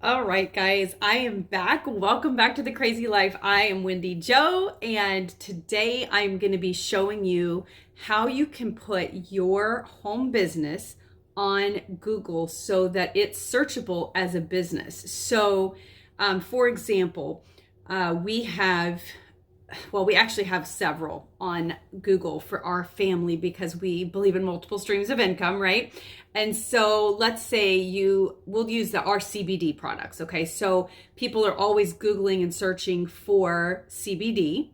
All right, guys, I am back. Welcome back to the Crazy Life. I am Wendy Jo, and today I'm going to be showing you how you can put your home business on Google so that it's searchable as a business. For example, we have we actually have several on Google for our family because we believe in multiple streams of income, right? And so let's say we'll use our CBD products. Okay. So people are always Googling and searching for CBD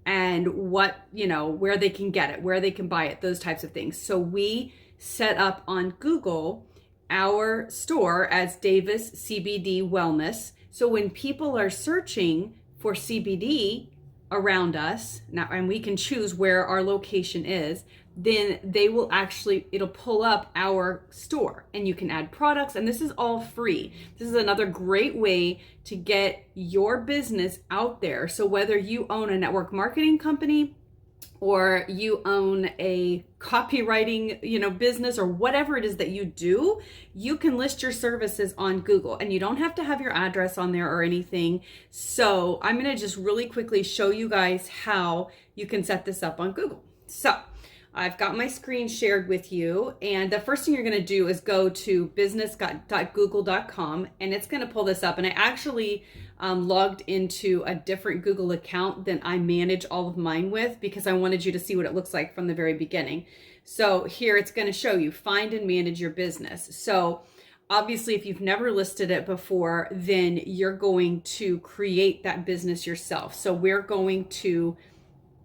and where they can get it, where they can buy it, those types of things. So we set up on Google our store as Davis CBD Wellness. So when people are searching for CBD around us now, and we can choose where our location is, then it'll pull up our store and you can add products, and this is all free. This is another great way to get your business out there. So whether you own a network marketing company or you own a copywriting, business, or whatever it is that you do, you can list your services on Google and you don't have to have your address on there or anything. So I'm going to just really quickly show you guys how you can set this up on Google. So I've got my screen shared with you, and the first thing you're going to do is go to business.google.com, and it's going to pull this up. And I actually logged into a different Google account than I manage all of mine with because I wanted you to see what it looks like from the very beginning. So here it's going to show you find and manage your business. So obviously, if you've never listed it before, then you're going to create that business yourself. So we're going to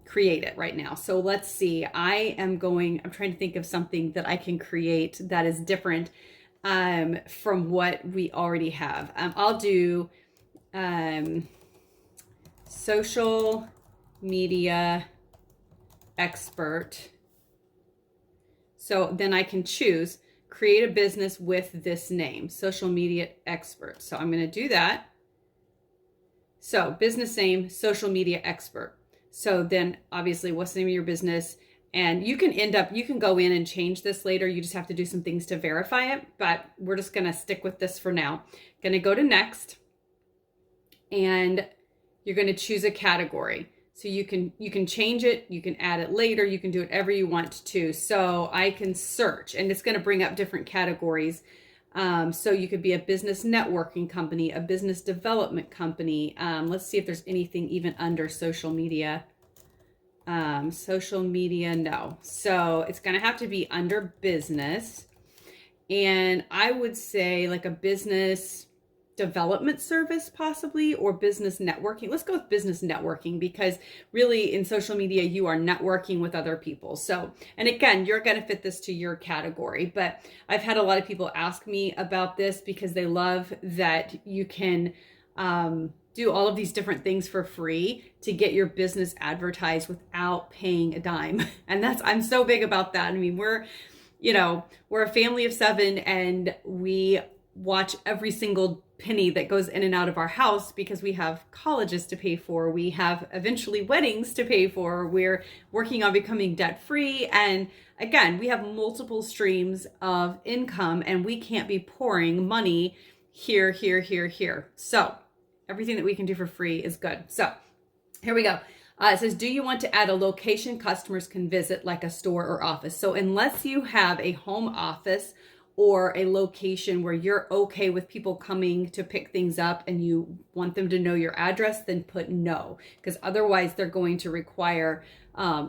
create it right now. So let's see. I'm trying to think of something that I can create that is different from what we already have. I'll do social media expert. So then I can choose create a business with this name, social media expert. So I'm going to do that. So business name, social media expert. So then obviously what's the name of your business? And you can go in and change this later. You just have to do some things to verify it, but we're just going to stick with this for now. Going to go to next, and you're going to choose a category. So you can change it, you can add it later, you can do whatever you want to. So I can search, and it's going to bring up different categories. So you could be a business networking company, a business development company. Let's see if there's anything even under social media. Social media, no. So it's going to have to be under business. And I would say like a business development service possibly, or business networking. Let's go with business networking, because really in social media you are networking with other people. So, and again, you're going to fit this to your category, but I've had a lot of people ask me about this because they love that you can do all of these different things for free to get your business advertised without paying a dime. And I'm so big about that. I mean, we're a family of 7, and we watch every single penny that goes in and out of our house because we have colleges to pay for. We have eventually weddings to pay for. We're working on becoming debt free. And again, we have multiple streams of income, and we can't be pouring money here. So everything that we can do for free is good. So here we go. It says, do you want to add a location customers can visit, like a store or office? So unless you have a home office or a location where you're okay with people coming to pick things up and you want them to know your address, then put no, because otherwise they're going to require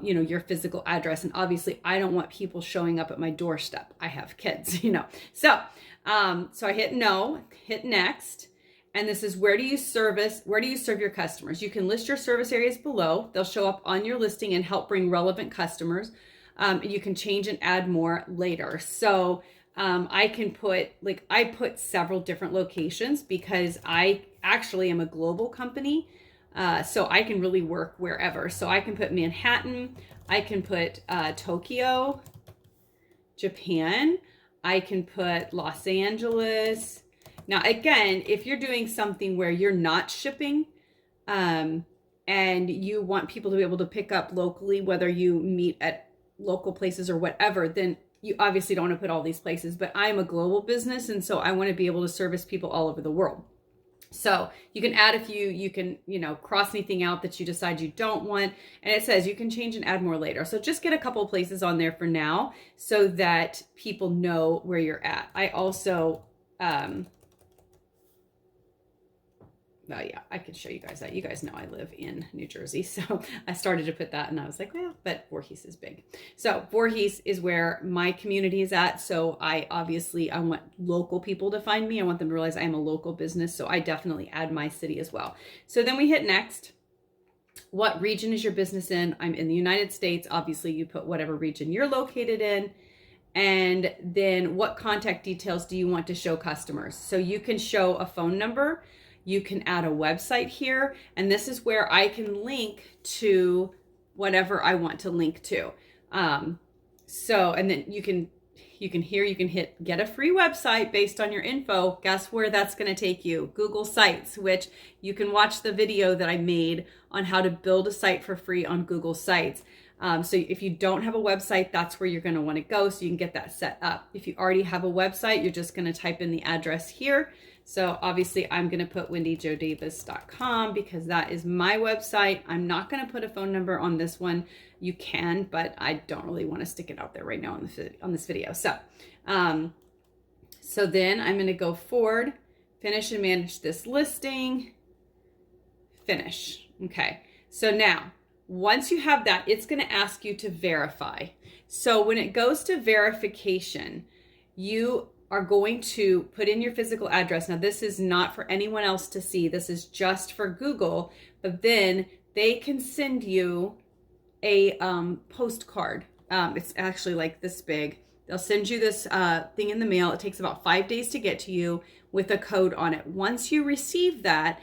your physical address. And obviously I don't want people showing up at my doorstep. I have kids, So I hit no, hit next. And this is where do you serve your customers? You can list your service areas below. They'll show up on your listing and help bring relevant customers. You can change and add more later. So I can put several different locations because I actually am a global company. So I can really work wherever. So I can put Manhattan, I can put Tokyo, Japan, I can put Los Angeles. Now, again, if you're doing something where you're not shipping, and you want people to be able to pick up locally, whether you meet at local places or whatever, then you obviously don't want to put all these places. But I'm a global business, and so I want to be able to service people all over the world. So you can add a few, you can, cross anything out that you decide you don't want. And it says you can change and add more later. So just get a couple of places on there for now so that people know where you're at. I also, yeah, I could show you guys that. You guys know I live in New Jersey. So I started to put that and I was like, well, but Voorhees is big. So Voorhees is where my community is at. So I want local people to find me. I want them to realize I am a local business. So I definitely add my city as well. So then we hit next. What region is your business in? I'm in the United States. Obviously you put whatever region you're located in. And then what contact details do you want to show customers? So you can show a phone number. You can add a website here, and this is where I can link to whatever I want to link to. And then you can hit get a free website based on your info. Guess where that's going to take you? Google Sites, which you can watch the video that I made on how to build a site for free on Google Sites. So if you don't have a website, that's where you're going to want to go so you can get that set up. If you already have a website, you're just going to type in the address here. So obviously I'm going to put wendyjodavis.com because that is my website. I'm not going to put a phone number on this one. You can, but I don't really want to stick it out there right now on this video. So then I'm going to go forward, finish and manage this listing, finish. Okay. So now once you have that, it's going to ask you to verify. So when it goes to verification, you are going to put in your physical address. Now, this is not for anyone else to see. This is just for Google, but then they can send you a postcard. It's actually like this big. They'll send you this thing in the mail. It takes about 5 days to get to you with a code on it. Once you receive that,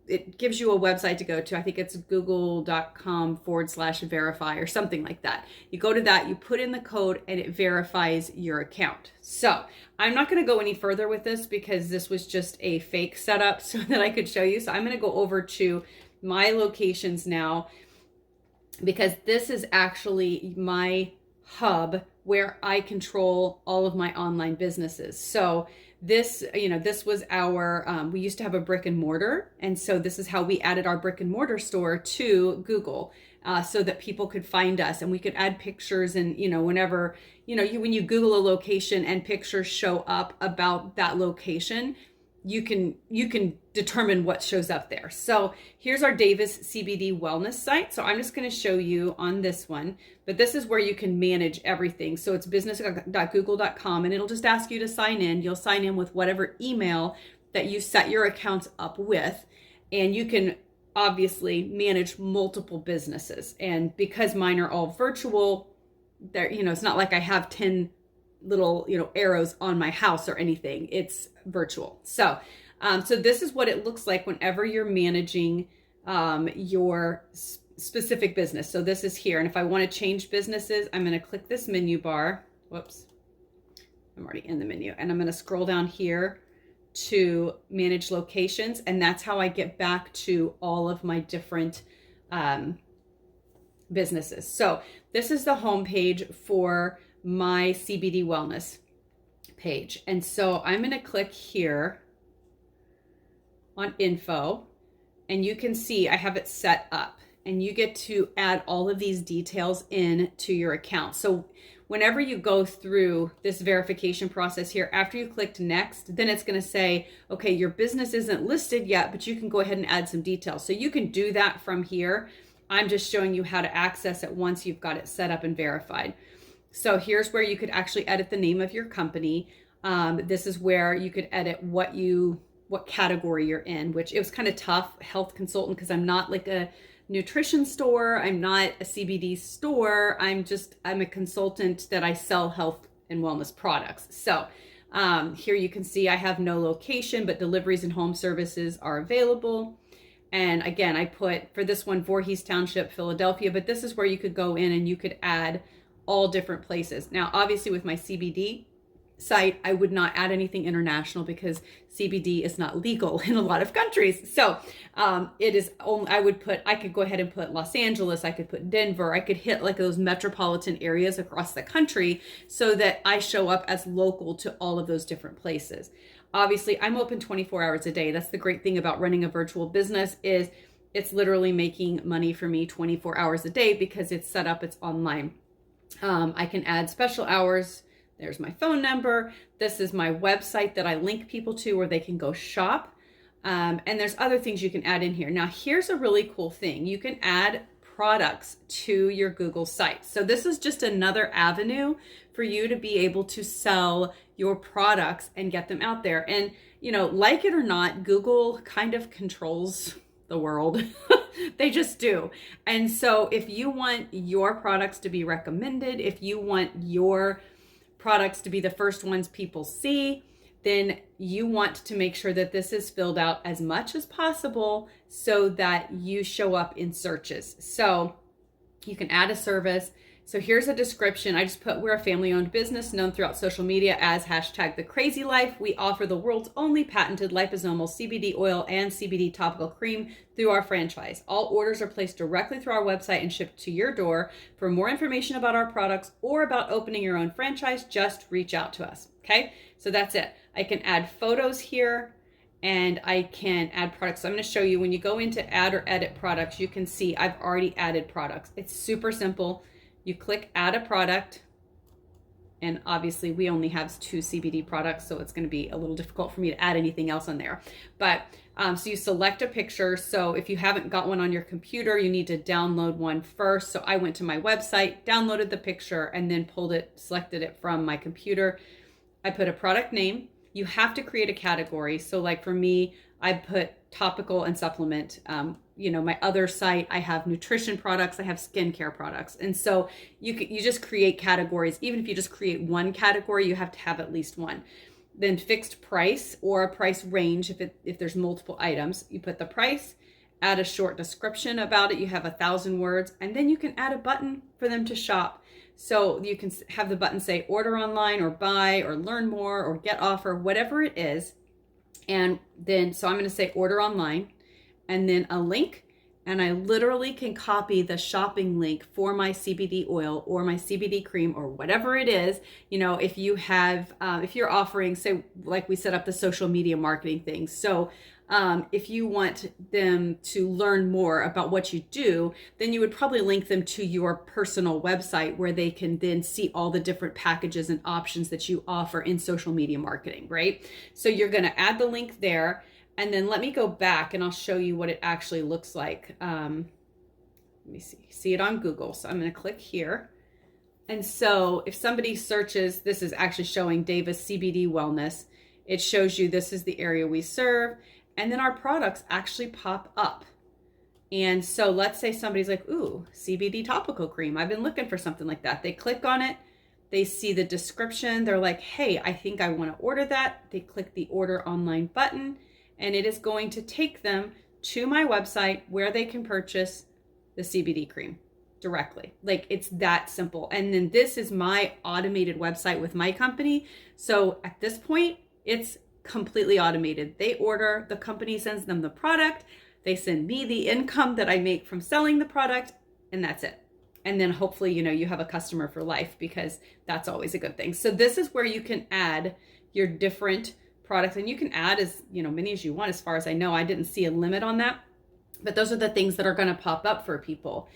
it gives you a website to go to. I think it's google.com/verify or something like that. You go to that, you put in the code, and it verifies your account. So I'm not going to go any further with this because this was just a fake setup so that I could show you. So I'm going to go over to my locations now because this is actually my hub where I control all of my online businesses. So this was our, we used to have a brick and mortar. And so this is how we added our brick and mortar store to Google so that people could find us and we could add pictures and, whenever, when you Google a location and pictures show up about that location, you can determine what shows up there. So here's our Davis CBD wellness site. So I'm just going to show you on this one, but this is where you can manage everything. So it's business.google.com and it'll just ask you to sign in. You'll sign in with whatever email that you set your accounts up with, and you can obviously manage multiple businesses. And because mine are all virtual, there, it's not like I have 10 little, arrows on my house or anything. It's virtual. So this is what it looks like whenever you're managing your specific business. So this is here. And if I want to change businesses, I'm going to click this menu bar. Whoops. I'm already in the menu. And I'm going to scroll down here to manage locations. And that's how I get back to all of my different businesses. So this is the home page for my CBD wellness page. And so I'm going to click here on info, and you can see I have it set up, and you get to add all of these details in to your account. So whenever you go through this verification process here, after you clicked next, then it's going to say, okay, your business isn't listed yet, but you can go ahead and add some details. So you can do that from here. I'm just showing you how to access it once you've got it set up and verified. So here's where you could actually edit the name of your company. This is where you could edit what category you're in, which it was kind of tough, health consultant, because I'm not like a nutrition store. I'm not a CBD store. I'm a consultant that I sell health and wellness products. So here you can see I have no location, but deliveries and home services are available. And again, I put for this one, Voorhees Township, Philadelphia, but this is where you could go in and you could add all different places. Now, obviously with my CBD site, I would not add anything international because CBD is not legal in a lot of countries. So it is only, I could go ahead and put Los Angeles, I could put Denver, I could hit like those metropolitan areas across the country so that I show up as local to all of those different places. Obviously, I'm open 24 hours a day. That's the great thing about running a virtual business is it's literally making money for me 24 hours a day because it's set up, it's online. I can add special hours. There's my phone number. This is my website that I link people to where they can go shop. And there's other things you can add in here. Now, here's a really cool thing. You can add products to your Google site. So this is just another avenue for you to be able to sell your products and get them out there. And, like it or not, Google kind of controls the world. They just do. And so if you want your products to be recommended, if you want your products to be the first ones people see, then you want to make sure that this is filled out as much as possible so that you show up in searches. So you can add a service. So here's a description. I just put, we're a family-owned business known throughout social media as #TheCrazyLife. We offer the world's only patented liposomal CBD oil and CBD topical cream through our franchise. All orders are placed directly through our website and shipped to your door. For more information about our products or about opening your own franchise, just reach out to us. Okay, so that's it. I can add photos here and I can add products. So I'm going to show you when you go into add or edit products, you can see I've already added products. It's super simple. You click add a product, and obviously we only have 2 CBD products, so it's going to be a little difficult for me to add anything else on there. But so you select a picture. So if you haven't got one on your computer, you need to download one first. So I went to my website, downloaded the picture, and then selected it from my computer. I put a product name. You have to create a category. So like for me, I put topical and supplement. My other site, I have nutrition products, I have skincare products. And so you just create categories. Even if you just create one category, you have to have at least one. Then fixed price or a price range. If there's multiple items, you put the price, add a short description about it. You have 1,000 words, and then you can add a button for them to shop. So you can have the button say order online or buy or learn more or get offer, whatever it is. And then, so I'm going to say order online and then a link. And I literally can copy the shopping link for my CBD oil or my CBD cream or whatever it is. If you have, if you're offering, say, like we set up the social media marketing thing. So if you want them to learn more about what you do, then you would probably link them to your personal website where they can then see all the different packages and options that you offer in social media marketing, right? So you're going to add the link there. And then let me go back and I'll show you what it actually looks like. Let me see it on Google. So I'm going to click here. And so if somebody searches, this is actually showing Davis CBD Wellness. It shows you this is the area we serve. And then our products actually pop up. And so let's say somebody's like, ooh, CBD topical cream. I've been looking for something like that. They click on it. They see the description. They're like, hey, I think I want to order that. They click the order online button, and it is going to take them to my website where they can purchase the CBD cream directly. Like, it's that simple. And then this is my automated website with my company. So at this point, it's completely automated. They order, the company sends them the product, they send me the income that I make from selling the product, and that's it. And then hopefully, you have a customer for life, because that's always a good thing. So this is where you can add your different products, and you can add as many as you want. As far as I know, I didn't see a limit on that, but those are the things that are going to pop up for people.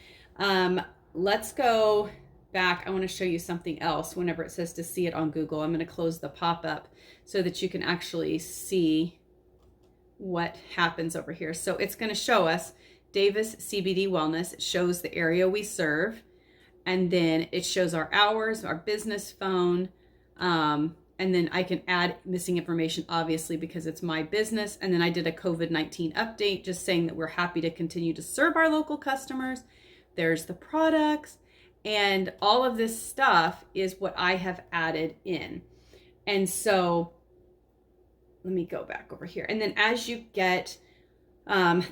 Let's go back. I want to show you something else. Whenever it says to see it on Google, I'm going to close the pop-up so that you can actually see what happens over here. So it's going to show us Davis CBD Wellness. It shows the area we serve, and then it shows our hours, our business phone, and then I can add missing information, obviously, because it's my business. And then I did a COVID-19 update just saying that we're happy to continue to serve our local customers. There's the products, and all of this stuff is what I have added in. And so let me go back over here. And then as you get,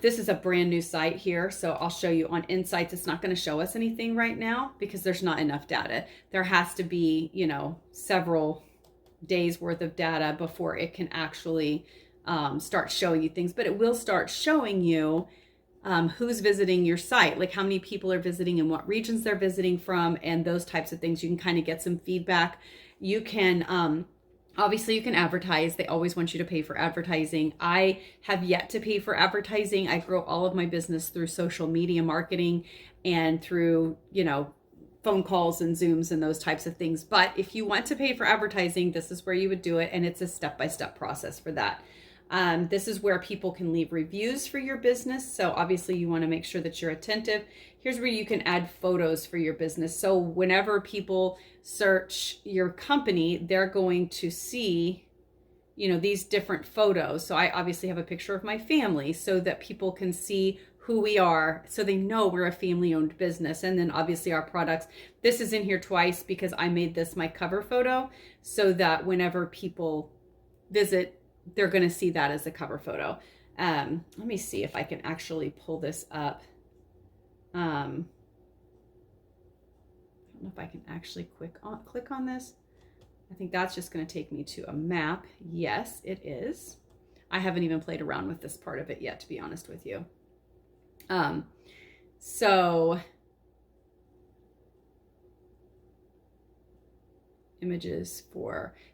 this is a brand new site here. So I'll show you on Insights. It's not going to show us anything right now because there's not enough data. There has to be, several days worth of data before it can actually start showing you things, but it will start showing you who's visiting your site, like how many people are visiting and what regions they're visiting from, and those types of things. You can kind of get some feedback. You can Obviously, you can advertise. They always want you to pay for advertising. I have yet to pay for advertising. I grow all of my business through social media marketing and through, phone calls and Zooms and those types of things. But if you want to pay for advertising, this is where you would do it. And it's a step-by-step process for that. This is where people can leave reviews for your business. So obviously you want to make sure that you're attentive. Here's where you can add photos for your business. So whenever people search your company, they're going to see, these different photos. So I obviously have a picture of my family so that people can see who we are, so they know we're a family-owned business. And then obviously our products. This is in here twice because I made this my cover photo so that whenever people visit, they're going to see that as a cover photo. Let me see if I can actually pull this up. I don't know if I can actually click on this. I think that's just going to take me to a map. Yes, it is. I haven't even played around with this part of it yet, to be honest with you. So images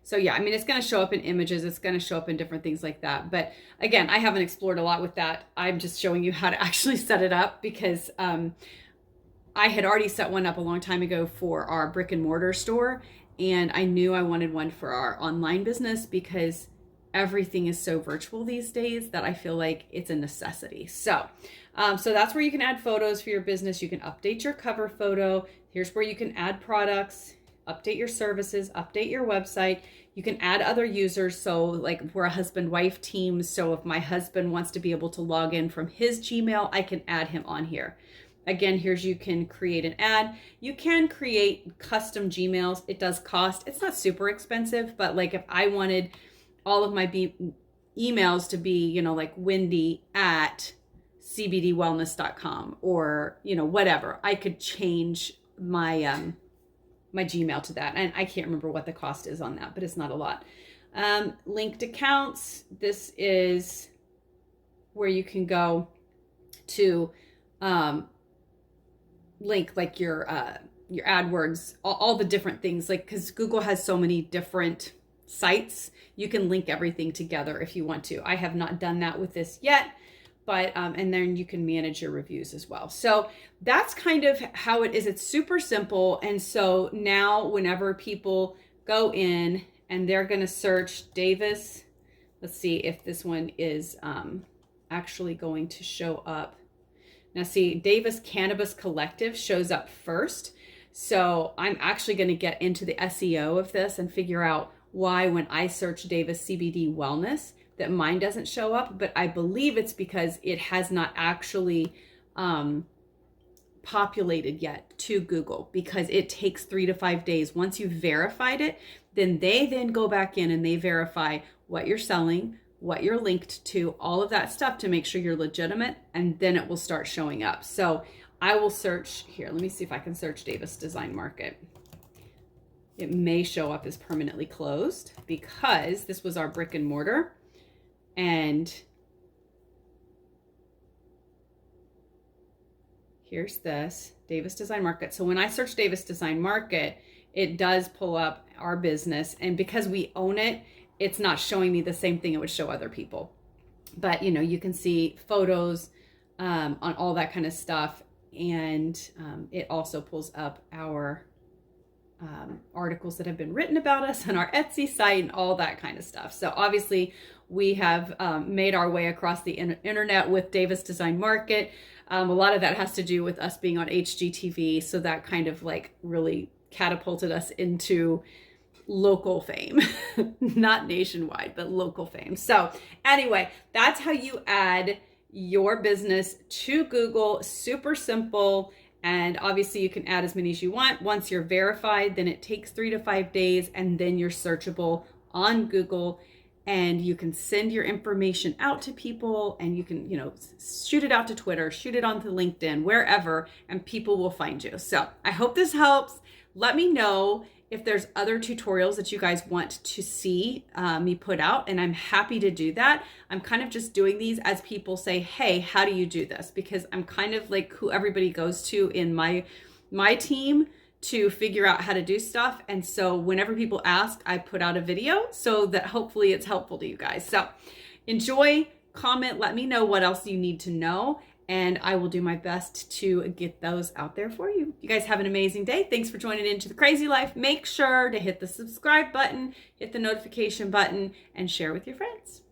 so yeah, it's going to show up in images. It's going to show up in different things like that. But again, I haven't explored a lot with that. I'm just showing you how to actually set it up because, I had already set one up a long time ago for our brick and mortar store. And I knew I wanted one for our online business because everything is so virtual these days that I feel like it's a necessity. So that's where you can add photos for your business. You can update your cover photo. Here's where you can add products, update your services, update your website. You can add other users. So like we're a husband-wife team. So if my husband wants to be able to log in from his Gmail, I can add him on here. Again, you can create an ad. You can create custom Gmails. It does cost. It's not super expensive, but like if I wanted all of my emails to be, like Wendy at cbdwellness.com or, whatever, I could change my my Gmail to that. And I can't remember what the cost is on that, but it's not a lot. Linked accounts. This is where you can go to link like your AdWords, all the different things, like, because Google has so many different sites, you can link everything together if you want to. I have not done that with this yet, but and then you can manage your reviews as well. So that's kind of how it is. It's super simple. And so now whenever people go in and they're going to search Davis, let's see if this one is actually going to show up. Now see, Davis Cannabis Collective shows up first. So I'm actually going to get into the SEO of this and figure out why when I search Davis CBD Wellness that mine doesn't show up. But I believe it's because it has not actually populated yet to Google, because it takes 3 to 5 days. Once you've verified it, then they go back in and they verify what you're selling, what you're linked to, all of that stuff to make sure you're legitimate, and then it will start showing up. So I will search here. Let me see if I can search Davis Design Market. It may show up as permanently closed because this was our brick and mortar. And here's this Davis Design Market. So when I search Davis Design Market, it does pull up our business. And because we own it, it's not showing me the same thing it would show other people. But, you can see photos on all that kind of stuff. And it also pulls up our articles that have been written about us on our Etsy site and all that kind of stuff. So obviously we have made our way across the internet with Davis Design Market. A lot of that has to do with us being on HGTV. So that kind of like really catapulted us into local fame, not nationwide, but local fame. So anyway, that's how you add your business to Google. Super simple. And obviously you can add as many as you want. Once you're verified, then it takes 3 to 5 days, and then you're searchable on Google, and you can send your information out to people, and you can, shoot it out to Twitter, shoot it onto LinkedIn, wherever, and people will find you. So I hope this helps. Let me know if there's other tutorials that you guys want to see me put out, and I'm happy to do that. I'm kind of just doing these as people say, hey, how do you do this? Because I'm kind of like who everybody goes to in my team to figure out how to do stuff. And so whenever people ask, I put out a video so that hopefully it's helpful to you guys. So enjoy, comment, let me know what else you need to know, and I will do my best to get those out there for you. You guys have an amazing day. Thanks for joining into the Crazy Life. Make sure to hit the subscribe button, hit the notification button, and share with your friends.